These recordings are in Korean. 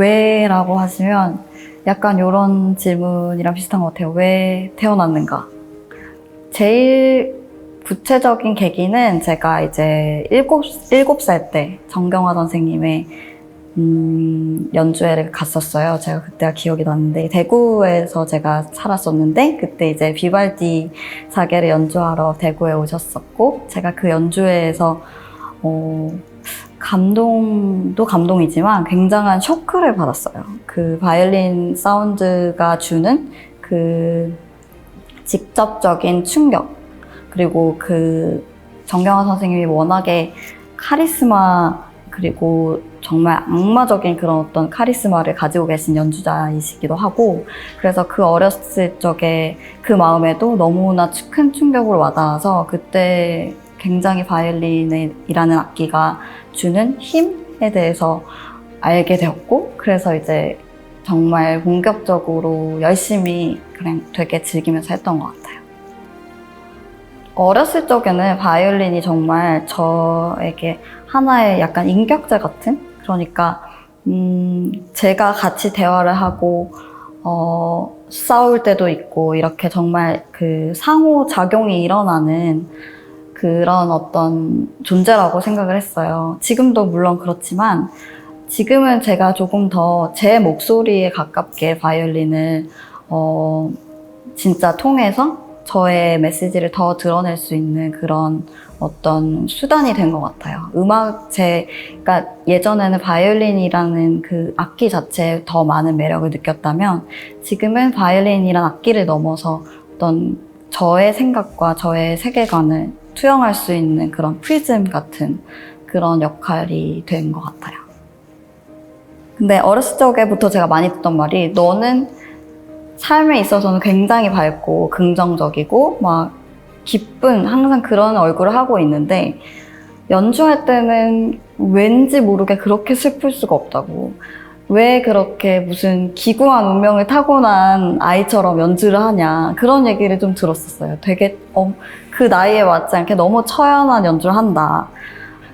왜라고 하시면 약간 이런 질문이랑 비슷한 것 같아요. 왜 태어났는가? 제일 구체적인 계기는 제가 이제 일곱 살 때 정경화 선생님의 연주회를 갔었어요. 제가 그때가 기억이 나는데 대구에서 제가 살았었는데 그때 이제 비발디 사계를 연주하러 대구에 오셨었고 제가 그 연주회에서 감동도 감동이지만 굉장한 쇼크를 받았어요. 그 바이올린 사운드가 주는 그 직접적인 충격 그리고 그 정경화 선생님이 워낙에 카리스마 그리고 정말 악마적인 그런 어떤 카리스마를 가지고 계신 연주자이시기도 하고 그래서 그 어렸을 적에 그 마음에도 너무나 큰 충격을 와닿아서 그때 굉장히 바이올린이라는 악기가 주는 힘에 대해서 알게 되었고 그래서 이제 정말 본격적으로 열심히 그냥 되게 즐기면서 했던 것 같아요. 어렸을 적에는 바이올린이 정말 저에게 하나의 약간 인격체 같은? 그러니까 제가 같이 대화를 하고 싸울 때도 있고 이렇게 정말 그 상호작용이 일어나는 그런 어떤 존재라고 생각을 했어요. 지금도 물론 그렇지만 지금은 제가 조금 더 제 목소리에 가깝게 바이올린을 진짜 통해서 저의 메시지를 더 드러낼 수 있는 그런 어떤 수단이 된 것 같아요. 그러니까 예전에는 바이올린이라는 그 악기 자체에 더 많은 매력을 느꼈다면 지금은 바이올린이란 악기를 넘어서 어떤 저의 생각과 저의 세계관을 투영할 수 있는 그런 프리즘 같은 그런 역할이 된 것 같아요. 근데 어렸을 적에부터 제가 많이 듣던 말이 너는 삶에 있어서는 굉장히 밝고 긍정적이고 막 기쁜 항상 그런 얼굴을 하고 있는데 연주할 때는 왠지 모르게 그렇게 슬플 수가 없다고 왜 그렇게 무슨 기구한 운명을 타고난 아이처럼 연주를 하냐 그런 얘기를 좀 들었었어요. 되게 그 나이에 맞지 않게 너무 처연한 연주를 한다.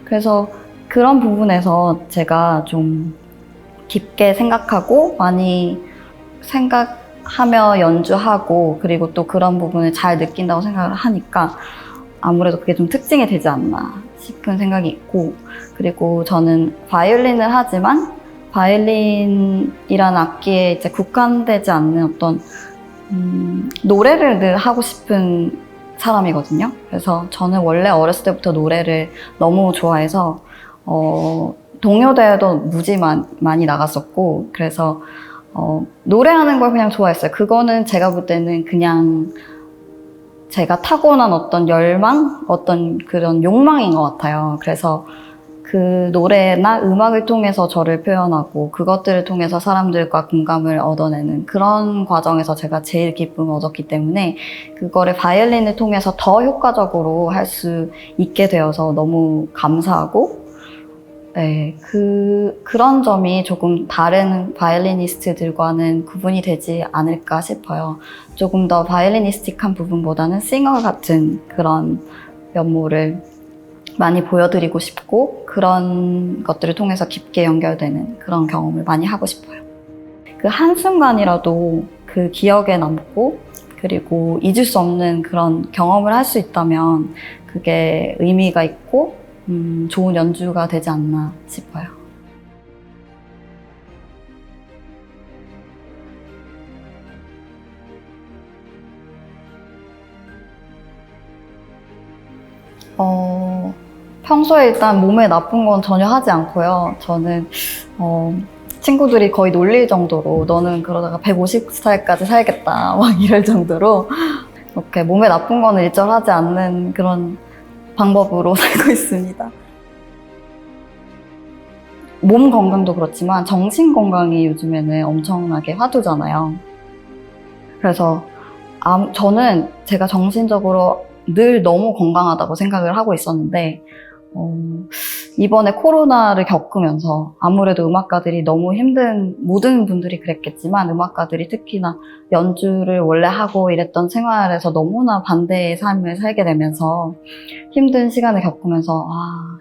그래서 그런 부분에서 제가 좀 깊게 생각하고 많이 생각하며 연주하고 그리고 또 그런 부분을 잘 느낀다고 생각을 하니까 아무래도 그게 좀 특징이 되지 않나 싶은 생각이 있고 그리고 저는 바이올린을 하지만 바이올린이라는 악기에 이제 국한되지 않는 어떤 노래를 늘 하고 싶은 사람이거든요. 그래서 저는 원래 어렸을 때부터 노래를 너무 좋아해서 동요대회도 무지 많이 나갔었고 그래서 노래하는 걸 그냥 좋아했어요. 그거는 제가 볼 때는 그냥 제가 타고난 어떤 열망? 어떤 그런 욕망인 것 같아요. 그래서 그 노래나 음악을 통해서 저를 표현하고 그것들을 통해서 사람들과 공감을 얻어내는 그런 과정에서 제가 제일 기쁨을 얻었기 때문에 그거를 바이올린을 통해서 더 효과적으로 할 수 있게 되어서 너무 감사하고 네, 그런 점이 조금 다른 바이올리니스트들과는 구분이 되지 않을까 싶어요. 조금 더 바이올리니스틱한 부분보다는 싱어 같은 그런 면모를 많이 보여드리고 싶고 그런 것들을 통해서 깊게 연결되는 그런 경험을 많이 하고 싶어요. 그 한순간이라도 그 기억에 남고 그리고 잊을 수 없는 그런 경험을 할 수 있다면 그게 의미가 있고 좋은 연주가 되지 않나 싶어요. 평소에 일단 몸에 나쁜 건 전혀 하지 않고요. 저는 친구들이 거의 놀릴 정도로 너는 그러다가 150살까지 살겠다 막 이럴 정도로 이렇게 몸에 나쁜 거는 일절하지 않는 그런 방법으로 살고 있습니다. 몸 건강도 그렇지만 정신 건강이 요즘에는 엄청나게 화두잖아요. 그래서 저는 제가 정신적으로 늘 너무 건강하다고 생각을 하고 있었는데 이번에 코로나를 겪으면서 아무래도 음악가들이 너무 모든 분들이 그랬겠지만 음악가들이 특히나 연주를 원래 하고 이랬던 생활에서 너무나 반대의 삶을 살게 되면서 힘든 시간을 겪으면서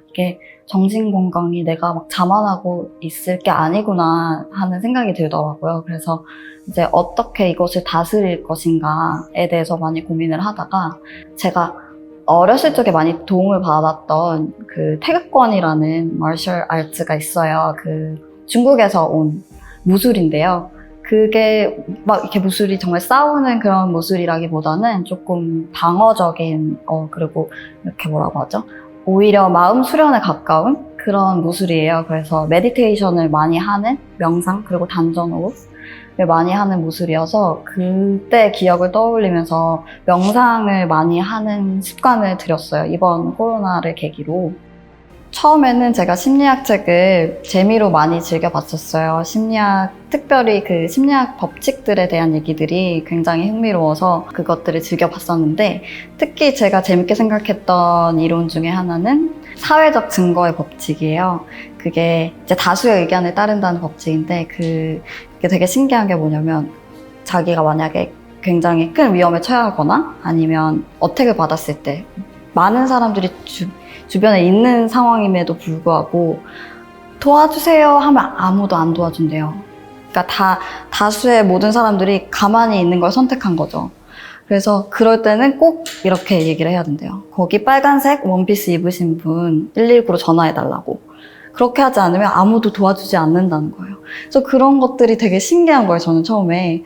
이게 정신 건강이 내가 막 자만하고 있을 게 아니구나 하는 생각이 들더라고요. 그래서 이제 어떻게 이것을 다스릴 것인가에 대해서 많이 고민을 하다가 제가 어렸을 적에 많이 도움을 받았던 그 태극권이라는 마셜 아트가 있어요. 그 중국에서 온 무술인데요. 그게 막 이렇게 무술이 정말 싸우는 그런 무술이라기보다는 조금 방어적인, 그리고 이렇게 뭐라고 하죠? 오히려 마음 수련에 가까운 그런 무술이에요. 그래서 메디테이션을 많이 하는 명상, 그리고 단전호흡을 많이 하는 무술이어서 그때 기억을 떠올리면서 명상을 많이 하는 습관을 들였어요. 이번 코로나를 계기로. 처음에는 제가 심리학 책을 재미로 많이 즐겨봤었어요. 특별히 그 심리학 법칙들에 대한 얘기들이 굉장히 흥미로워서 그것들을 즐겨봤었는데, 특히 제가 재밌게 생각했던 이론 중에 하나는 사회적 증거의 법칙이에요. 그게 이제 다수의 의견에 따른다는 법칙인데, 그게 되게 신기한 게 뭐냐면, 자기가 만약에 굉장히 큰 위험에 처하거나 아니면 어택을 받았을 때 많은 사람들이 주변에 있는 상황임에도 불구하고 도와주세요 하면 아무도 안 도와준대요. 그러니까 다수의 모든 사람들이 가만히 있는 걸 선택한 거죠. 그래서 그럴 때는 꼭 이렇게 얘기를 해야 된대요. 거기 빨간색 원피스 입으신 분 119로 전화해달라고. 그렇게 하지 않으면 아무도 도와주지 않는다는 거예요. 그래서 그런 것들이 되게 신기한 거예요. 저는 처음에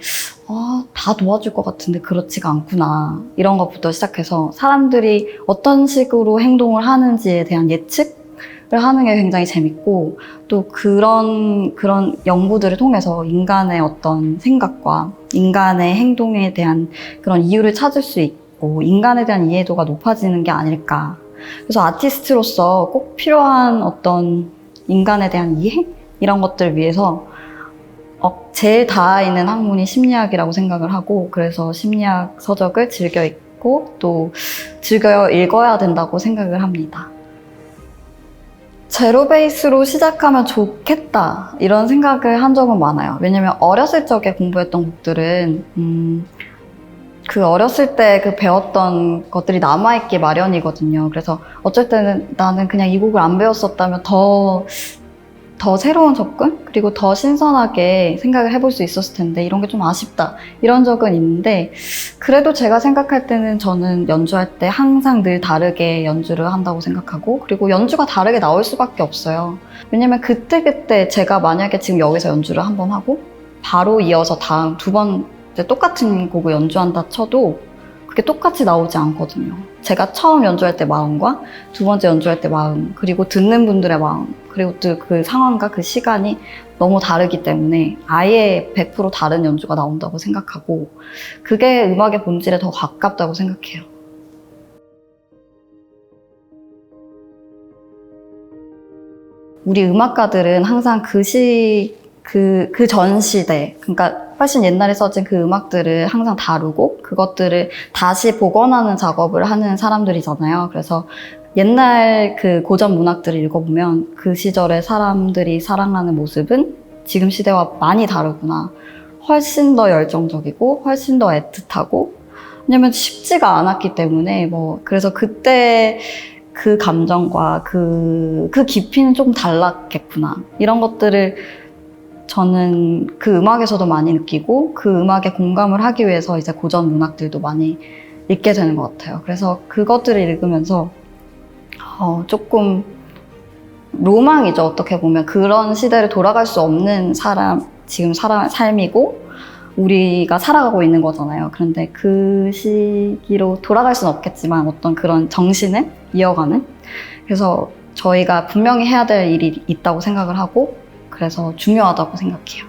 다 도와줄 것 같은데 그렇지가 않구나. 이런 것부터 시작해서 사람들이 어떤 식으로 행동을 하는지에 대한 예측을 하는 게 굉장히 재밌고, 또 그런 연구들을 통해서 인간의 어떤 생각과 인간의 행동에 대한 그런 이유를 찾을 수 있고 인간에 대한 이해도가 높아지는 게 아닐까. 그래서 아티스트로서 꼭 필요한 어떤 인간에 대한 이해? 이런 것들을 위해서 제일 닿아 있는 학문이 심리학이라고 생각을 하고, 그래서 심리학 서적을 즐겨 읽고 또 즐겨 읽어야 된다고 생각을 합니다. 제로 베이스로 시작하면 좋겠다 이런 생각을 한 적은 많아요. 왜냐면 어렸을 적에 공부했던 곡들은 그 어렸을 때 그 배웠던 것들이 남아있기 마련이거든요. 그래서 어쩔 때는 나는 그냥 이 곡을 안 배웠었다면 더 새로운 접근? 그리고 더 신선하게 생각을 해볼 수 있었을 텐데 이런 게 좀 아쉽다. 이런 적은 있는데, 그래도 제가 생각할 때는 저는 연주할 때 항상 늘 다르게 연주를 한다고 생각하고, 그리고 연주가 다르게 나올 수밖에 없어요. 왜냐면 그때그때 제가 만약에 지금 여기서 연주를 한 번 하고 바로 이어서 다음 두 번째 똑같은 곡을 연주한다 쳐도 그게 똑같이 나오지 않거든요. 제가 처음 연주할 때 마음과 두 번째 연주할 때 마음, 그리고 듣는 분들의 마음, 그리고 또 그 상황과 그 시간이 너무 다르기 때문에 아예 100% 다른 연주가 나온다고 생각하고, 그게 음악의 본질에 더 가깝다고 생각해요. 우리 음악가들은 항상 그 전 시대, 그러니까 훨씬 옛날에 써진 그 음악들을 항상 다루고 그것들을 다시 복원하는 작업을 하는 사람들이잖아요. 그래서 옛날 그 고전 문학들을 읽어보면 그 시절의 사람들이 사랑하는 모습은 지금 시대와 많이 다르구나. 훨씬 더 열정적이고 훨씬 더 애틋하고, 왜냐면 쉽지가 않았기 때문에 그래서 그때 그 감정과 그 깊이는 좀 달랐겠구나. 이런 것들을 저는 그 음악에서도 많이 느끼고, 그 음악에 공감을 하기 위해서 이제 고전 문학들도 많이 읽게 되는 것 같아요. 그래서 그것들을 읽으면서 조금 로망이죠. 어떻게 보면 그런 시대를 돌아갈 수 없는 지금 삶이고 우리가 살아가고 있는 거잖아요. 그런데 그 시기로 돌아갈 수는 없겠지만 어떤 그런 정신을 이어가는, 그래서 저희가 분명히 해야 될 일이 있다고 생각을 하고, 그래서 중요하다고 생각해요.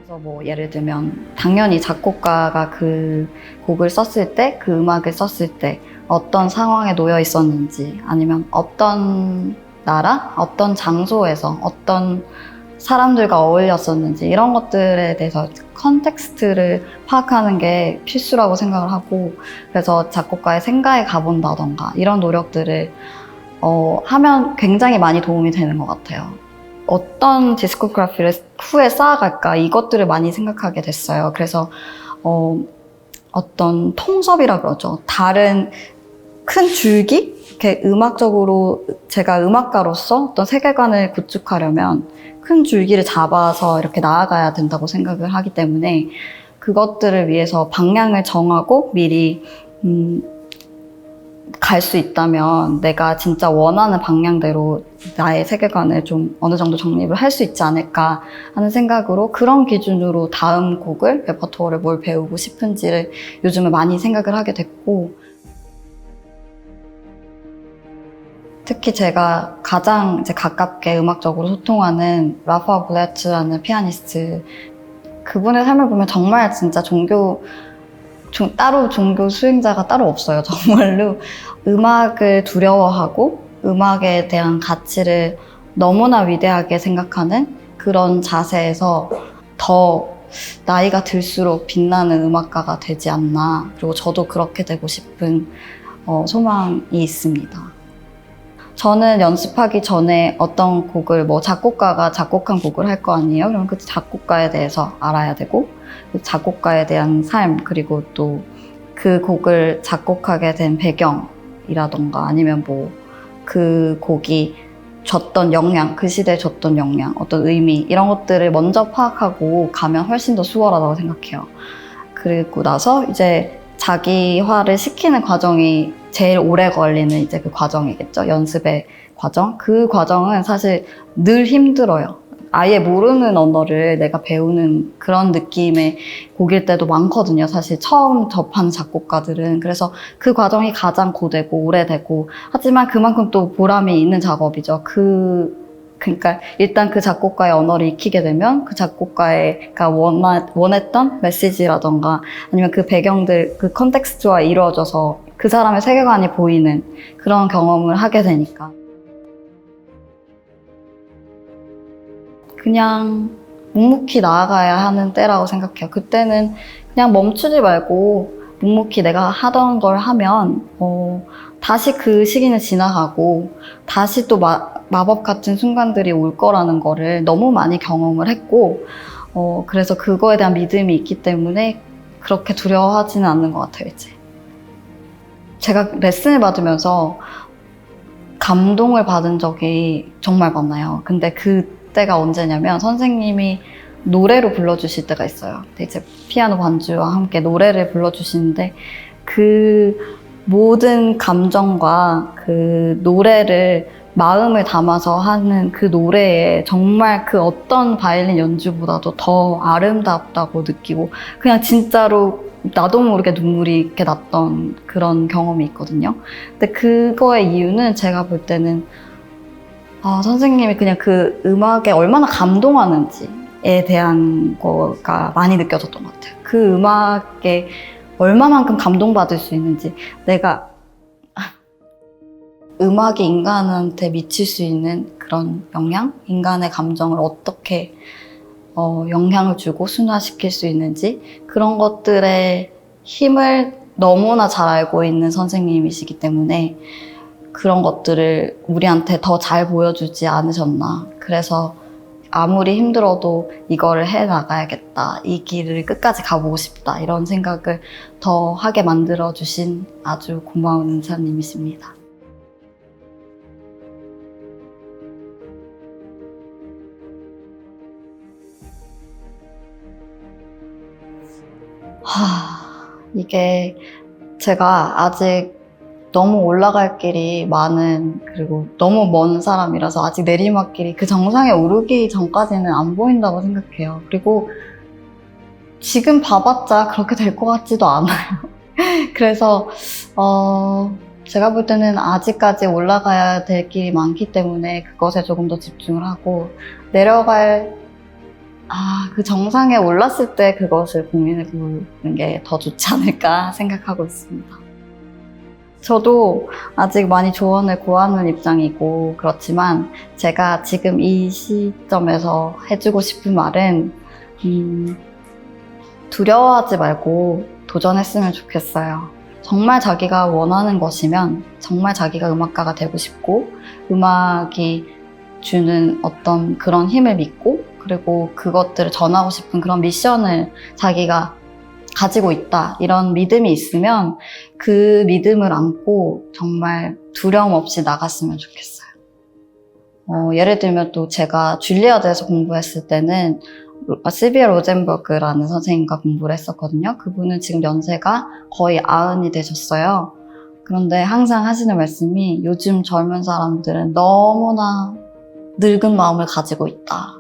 그래서 예를 들면 당연히 작곡가가 그 곡을 썼을 때, 그 음악을 썼을 때 어떤 상황에 놓여 있었는지, 아니면 어떤 나라, 어떤 장소에서 어떤 사람들과 어울렸었는지, 이런 것들에 대해서 컨텍스트를 파악하는 게 필수라고 생각을 하고, 그래서 작곡가의 생가에 가본다던가 이런 노력들을 하면 굉장히 많이 도움이 되는 것 같아요. 어떤 디스코그래피를 후에 쌓아갈까, 이것들을 많이 생각하게 됐어요. 그래서 어떤 통섭이라 그러죠. 다른 큰 줄기? 이렇게 음악적으로 제가 음악가로서 어떤 세계관을 구축하려면 큰 줄기를 잡아서 이렇게 나아가야 된다고 생각을 하기 때문에 그것들을 위해서 방향을 정하고 미리 갈 수 있다면 내가 진짜 원하는 방향대로 나의 세계관을 좀 어느 정도 정립을 할 수 있지 않을까 하는 생각으로 그런 기준으로 다음 곡을, 레퍼토어를 뭘 배우고 싶은지를 요즘은 많이 생각을 하게 됐고, 특히 제가 가장 이제 가깝게 음악적으로 소통하는 라파 블레츠라는 피아니스트, 그분의 삶을 보면 정말 진짜 따로 종교 수행자가 따로 없어요. 정말로 음악을 두려워하고 음악에 대한 가치를 너무나 위대하게 생각하는 그런 자세에서 더 나이가 들수록 빛나는 음악가가 되지 않나. 그리고 저도 그렇게 되고 싶은 소망이 있습니다. 저는 연습하기 전에 어떤 곡을, 작곡가가 작곡한 곡을 할 거 아니에요? 그럼 그 작곡가에 대해서 알아야 되고, 그 작곡가에 대한 삶, 그리고 또 그 곡을 작곡하게 된 배경이라던가 아니면 그 곡이 줬던 영향, 그 시대에 줬던 영향, 어떤 의미, 이런 것들을 먼저 파악하고 가면 훨씬 더 수월하다고 생각해요. 그리고 나서 이제 자기화를 시키는 과정이 제일 오래 걸리는 이제 그 과정이겠죠. 연습의 과정. 그 과정은 사실 늘 힘들어요. 아예 모르는 언어를 내가 배우는 그런 느낌의 곡일 때도 많거든요. 사실 처음 접하는 작곡가들은. 그래서 그 과정이 가장 고되고 오래되고, 하지만 그만큼 또 보람이 있는 작업이죠. 그러니까 일단 그 작곡가의 언어를 익히게 되면 그 작곡가가 원했던 메시지라던가 아니면 그 배경들, 그 컨텍스트와 이루어져서 그 사람의 세계관이 보이는 그런 경험을 하게 되니까. 그냥 묵묵히 나아가야 하는 때라고 생각해요. 그때는 그냥 멈추지 말고 묵묵히 내가 하던 걸 하면 다시 그 시기는 지나가고 다시 또 마법 같은 순간들이 올 거라는 거를 너무 많이 경험을 했고, 그래서 그거에 대한 믿음이 있기 때문에 그렇게 두려워하지는 않는 것 같아요, 이제. 제가 레슨을 받으면서 감동을 받은 적이 정말 많아요. 근데 그때가 언제냐면 선생님이 노래로 불러주실 때가 있어요. 근데 이제 피아노 반주와 함께 노래를 불러주시는데 그 모든 감정과 그 노래를 마음을 담아서 하는 그 노래에 정말 그 어떤 바이올린 연주보다도 더 아름답다고 느끼고 그냥 진짜로 나도 모르게 눈물이 이렇게 났던 그런 경험이 있거든요. 근데 그거의 이유는 제가 볼 때는 선생님이 그냥 그 음악에 얼마나 감동하는지에 대한 거가 많이 느껴졌던 것 같아요. 그 음악에 얼마만큼 감동받을 수 있는지, 내가 음악이 인간한테 미칠 수 있는 그런 영향? 인간의 감정을 어떻게 영향을 주고 순화시킬 수 있는지, 그런 것들의 힘을 너무나 잘 알고 있는 선생님이시기 때문에 그런 것들을 우리한테 더 잘 보여주지 않으셨나. 그래서 아무리 힘들어도 이거를 해나가야겠다, 이 길을 끝까지 가보고 싶다, 이런 생각을 더 하게 만들어주신 아주 고마운 은사님이십니다. 이게 제가 아직 너무 올라갈 길이 많은, 그리고 너무 먼 사람이라서 아직 내리막길이 그 정상에 오르기 전까지는 안 보인다고 생각해요. 그리고 지금 봐봤자 그렇게 될 것 같지도 않아요. 그래서 제가 볼 때는 아직까지 올라가야 될 길이 많기 때문에 그것에 조금 더 집중을 하고, 그 정상에 올랐을 때 그것을 고민해 보는 게 더 좋지 않을까 생각하고 있습니다. 저도 아직 많이 조언을 구하는 입장이고 그렇지만 제가 지금 이 시점에서 해주고 싶은 말은 두려워하지 말고 도전했으면 좋겠어요. 정말 자기가 원하는 것이면, 정말 자기가 음악가가 되고 싶고 음악이 주는 어떤 그런 힘을 믿고, 그리고 그것들을 전하고 싶은 그런 미션을 자기가 가지고 있다, 이런 믿음이 있으면 그 믿음을 안고 정말 두려움 없이 나갔으면 좋겠어요. 예를 들면 또 제가 줄리아드에서 공부했을 때는 실비아 로젠버그라는 선생님과 공부를 했었거든요. 그분은 지금 연세가 거의 90이 되셨어요. 그런데 항상 하시는 말씀이 요즘 젊은 사람들은 너무나 늙은 마음을 가지고 있다.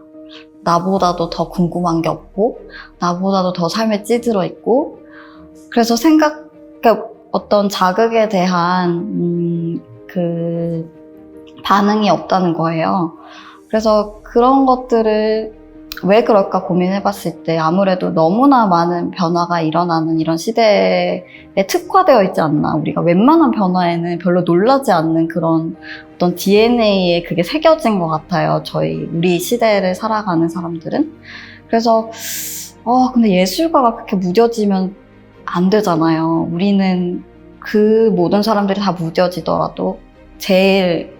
나보다도 더 궁금한 게 없고 나보다도 더 삶에 찌들어 있고 그래서 어떤 자극에 대한 그 반응이 없다는 거예요. 그래서 그런 것들을 왜 그럴까 고민해봤을 때 아무래도 너무나 많은 변화가 일어나는 이런 시대에 특화되어 있지 않나. 우리가 웬만한 변화에는 별로 놀라지 않는 그런 어떤 DNA에 그게 새겨진 것 같아요. 우리 시대를 살아가는 사람들은. 그래서 근데 예술가가 그렇게 무뎌지면 안 되잖아요. 우리는 그 모든 사람들이 다 무뎌지더라도 제일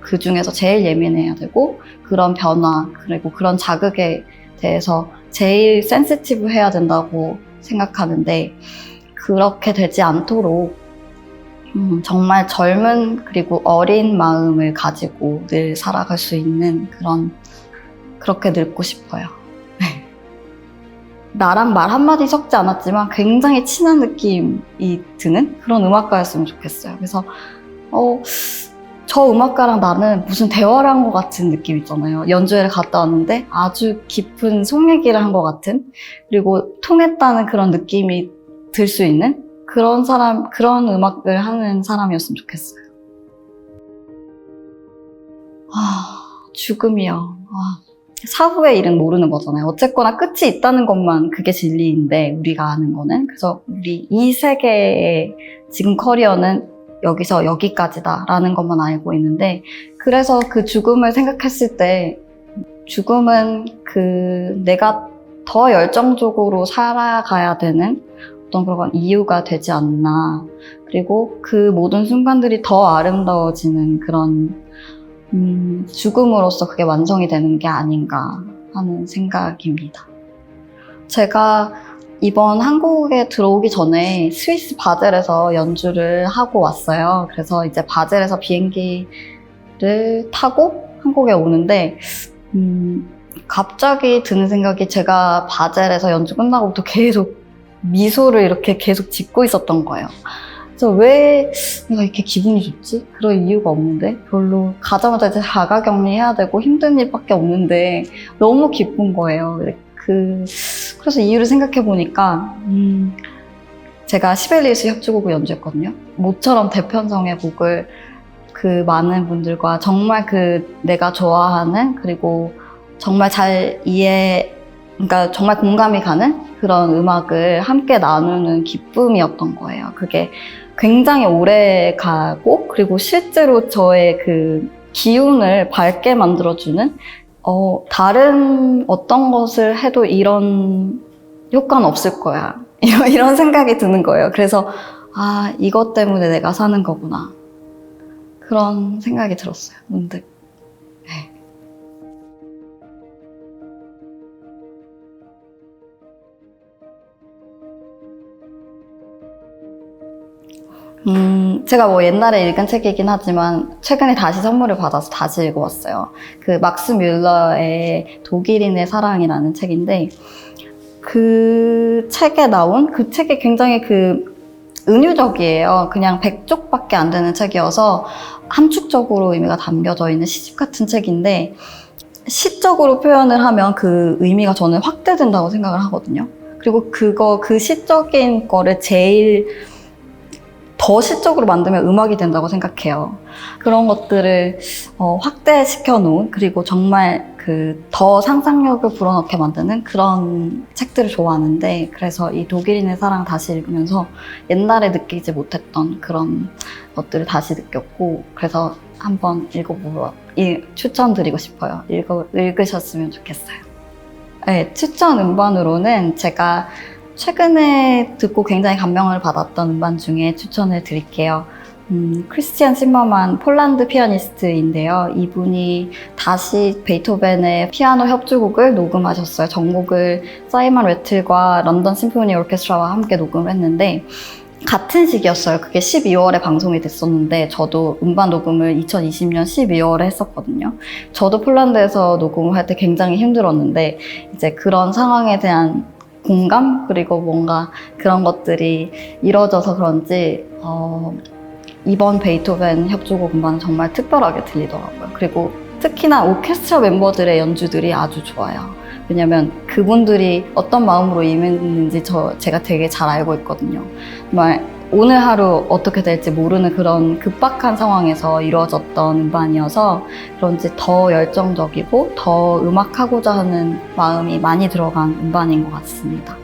그 중에서 제일 예민해야 되고 그런 변화 그리고 그런 자극에 대해서 제일 센시티브 해야 된다고 생각하는데 그렇게 되지 않도록 정말 젊은 그리고 어린 마음을 가지고 늘 살아갈 수 있는 그렇게 늙고 싶어요. 나랑 말 한마디 섞지 않았지만 굉장히 친한 느낌이 드는 그런 음악가였으면 좋겠어요. 그래서 저 음악가랑 나는 무슨 대화를 한 것 같은 느낌 있잖아요. 연주회를 갔다 왔는데 아주 깊은 속 얘기를 한 것 같은 그리고 통했다는 그런 느낌이 들 수 있는 그런 음악을 하는 사람이었으면 좋겠어요. 죽음이요. 사후의 일은 모르는 거잖아요. 어쨌거나 끝이 있다는 것만 그게 진리인데 우리가 아는 거는. 그래서 우리 이 세계의 지금 커리어는 여기서 여기까지다라는 것만 알고 있는데 그래서 그 죽음을 생각했을 때 죽음은 내가 더 열정적으로 살아가야 되는 어떤 그런 이유가 되지 않나. 그리고 그 모든 순간들이 더 아름다워지는 그런 죽음으로써 그게 완성이 되는 게 아닌가 하는 생각입니다. 제가 이번 한국에 들어오기 전에 스위스 바젤에서 연주를 하고 왔어요. 그래서 이제 바젤에서 비행기를 타고 한국에 오는데 갑자기 드는 생각이 제가 바젤에서 연주 끝나고부터 계속 미소를 이렇게 계속 짓고 있었던 거예요. 그래서 왜 내가 이렇게 기분이 좋지? 그럴 이유가 없는데 별로 가자마자 이제 자가격리해야 되고 힘든 일밖에 없는데 너무 기쁜 거예요. 그래서 이유를 생각해 보니까 제가 시벨리우스 협주곡을 연주했거든요. 모처럼 대편성의 곡을 그 많은 분들과 정말 내가 좋아하는 그리고 정말 그러니까 정말 공감이 가는 그런 음악을 함께 나누는 기쁨이었던 거예요. 그게 굉장히 오래 가고 그리고 실제로 저의 그 기운을 밝게 만들어주는 다른 어떤 것을 해도 이런 효과는 없을 거야. 이런 생각이 드는 거예요. 그래서 이것 때문에 내가 사는 거구나. 그런 생각이 들었어요. 문득. 네. 제가 옛날에 읽은 책이긴 하지만 최근에 다시 선물을 받아서 다시 읽어왔어요. 그 막스 뮬러의 독일인의 사랑이라는 책인데 그 책에 나온 그 책이 굉장히 은유적이에요. 그냥 100쪽밖에 안 되는 책이어서 함축적으로 의미가 담겨져 있는 시집 같은 책인데 시적으로 표현을 하면 그 의미가 저는 확대된다고 생각을 하거든요. 그리고 그 시적인 거를 제일 더 시적으로 만들면 음악이 된다고 생각해요. 그런 것들을 확대시켜 놓은 그리고 정말 더 상상력을 불어넣게 만드는 그런 책들을 좋아하는데 그래서 이 독일인의 사랑 다시 읽으면서 옛날에 느끼지 못했던 그런 것들을 다시 느꼈고 그래서 한번 추천드리고 싶어요. 읽으셨으면 좋겠어요. 네, 추천 음반으로는 제가 최근에 듣고 굉장히 감명을 받았던 음반 중에 추천을 드릴게요. 크리스티안 심머만 폴란드 피아니스트인데요. 이분이 다시 베토벤의 피아노 협주곡을 녹음하셨어요. 전곡을 사이먼 웨틀과 런던 심포니 오케스트라와 함께 녹음을 했는데 같은 시기였어요. 그게 12월에 방송이 됐었는데 저도 음반 녹음을 2020년 12월에 했었거든요. 저도 폴란드에서 녹음을 할 때 굉장히 힘들었는데 이제 그런 상황에 대한 공감 그리고 뭔가 그런 것들이 이루어져서 그런지 이번 베이토벤 협주곡 음반은 정말 특별하게 들리더라고요. 그리고 특히나 오케스트라 멤버들의 연주들이 아주 좋아요. 왜냐면 그분들이 어떤 마음으로 임했는지 제가 되게 잘 알고 있거든요. 정말 오늘 하루 어떻게 될지 모르는 그런 급박한 상황에서 이루어졌던 음반이어서 그런지 더 열정적이고 더 음악하고자 하는 마음이 많이 들어간 음반인 것 같습니다.